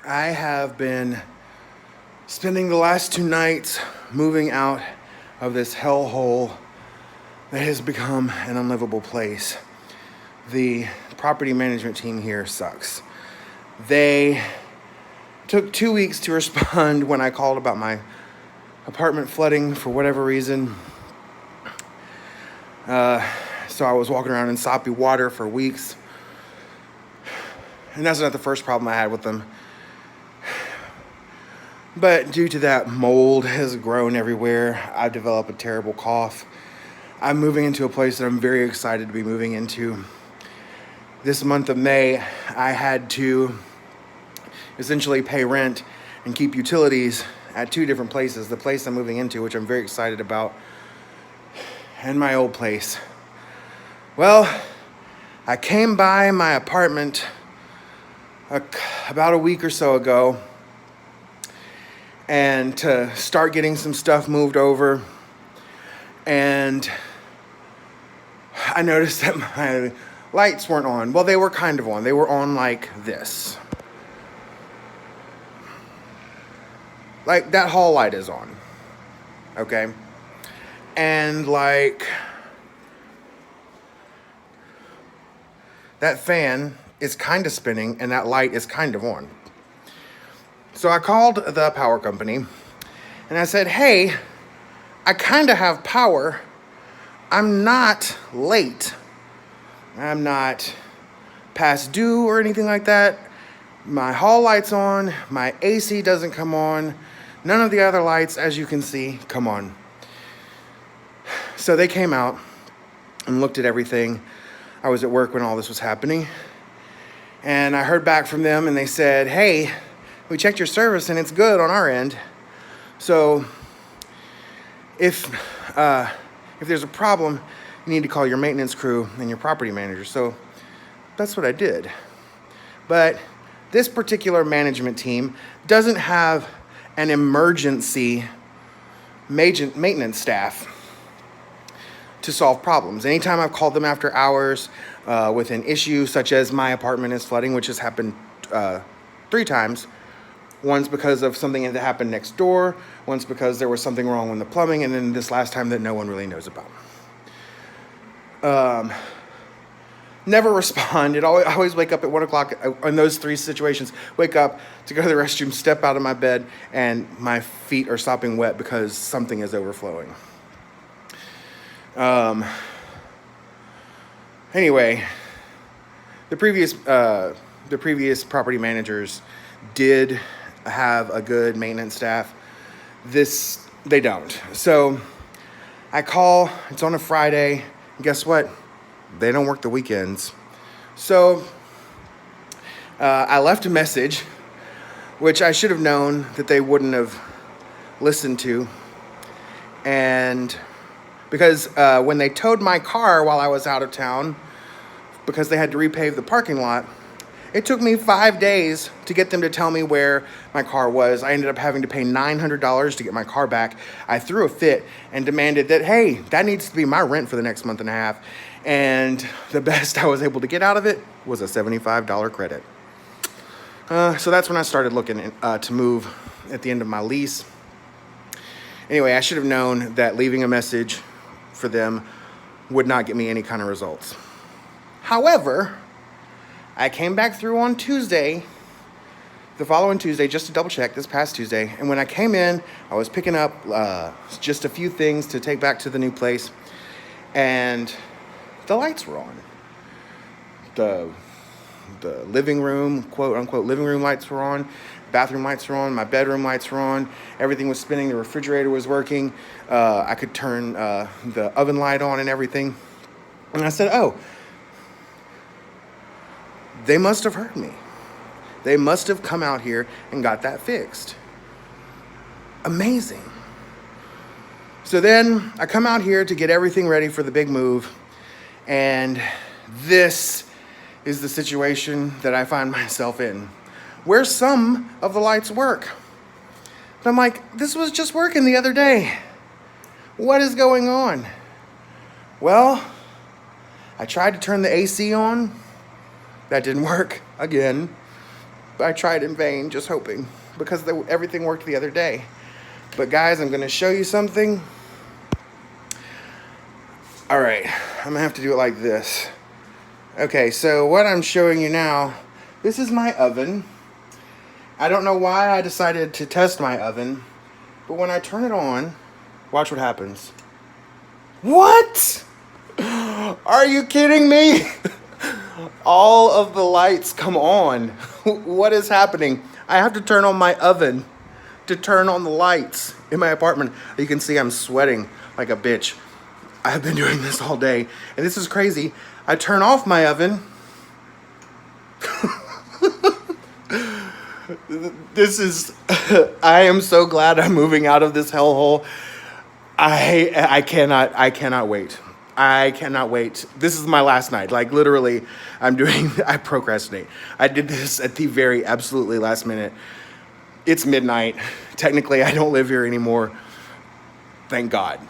I have been spending the last 2 nights moving out of this hellhole that has become an unlivable place. The property management team here sucks. They took 2 weeks to respond when I called about my apartment flooding for whatever reason. So I was walking around in soppy water for weeks. And that's not the first problem I had with them. But due to that, mold has grown everywhere. I've developed a terrible cough. I'm moving into a place that I'm very excited to be moving into. This month of May, I had to essentially pay rent and keep utilities at 2 different places. The place I'm moving into, which I'm very excited about, and my old place. Well, I came by my apartment about a week or so ago and to start getting some stuff moved over, and I noticed that my lights weren't on. Well, they were kind of on. They were on like this. Like that hall light is on. Okay? And like that fan is kind of spinning and that light is kind of on. So I called the power company and I said, hey, I kind of have power. I'm not late. I'm not past due or anything like that. My hall light's on. My AC doesn't come on. None of the other lights, as you can see, come on. So they came out and looked at everything. I was at work when all this was happening. And I heard back from them and they said, hey, we checked your service and it's good on our end. So if there's a problem, you need to call your maintenance crew and your property manager. So that's what I did. But this particular management team doesn't have an emergency maintenance staff to solve problems. Anytime I've called them after hours with an issue such as my apartment is flooding, which has happened 3 times. Once because of something that happened next door, once because there was something wrong with the plumbing, and then this last time that no one really knows about. Never respond. I always wake up at 1 o'clock in those 3 situations. Wake up to go to the restroom, step out of my bed, and my feet are sopping wet because something is overflowing. Anyway, the previous property managers did have a good maintenance staff. They don't. So I call, it's on a Friday, and guess what? They don't work the weekends. So I left a message, which I should have known that they wouldn't have listened to. And because when they towed my car while I was out of town, because they had to repave the parking lot, it took me 5 days to get them to tell me where my car was. I ended up having to pay $900 to get my car back. I threw a fit and demanded that, hey, that needs to be my rent for the next month and a half. And the best I was able to get out of it was a $75 credit. So that's when I started looking to move at the end of my lease. Anyway, I should have known that leaving a message for them would not get me any kind of results. However, I came back through on Tuesday, the following Tuesday, just to double check, this past Tuesday. And when I came in, I was picking up just a few things to take back to the new place. And the lights were on. The living room, quote unquote, living room lights were on. Bathroom lights were on. My bedroom lights were on. Everything was spinning. The refrigerator was working. I could turn the oven light on and everything. And I said, oh, they must have heard me. They must have come out here and got that fixed. Amazing. So then I come out here to get everything ready for the big move. And this is the situation that I find myself in, where some of the lights work. But I'm like, this was just working the other day. What is going on? Well, I tried to turn the AC on. That didn't work again. I tried in vain, just hoping, because everything worked the other day. But guys, I'm gonna show you something. All right, I'm gonna have to do it like this. Okay, so what I'm showing you now, this is my oven. I don't know why I decided to test my oven, but when I turn it on, watch what happens. What? Are you kidding me? All of the lights come on. What is happening? I have to turn on my oven to turn on the lights in my apartment. You can see I'm sweating like a bitch. I've been doing this all day, and this is crazy. I turn off my oven. This is, I am so glad I'm moving out of this hellhole. I cannot wait. I cannot wait. This is my last night. Like literally, I procrastinate. I did this at the very absolutely last minute. It's midnight. Technically, I don't live here anymore. Thank God.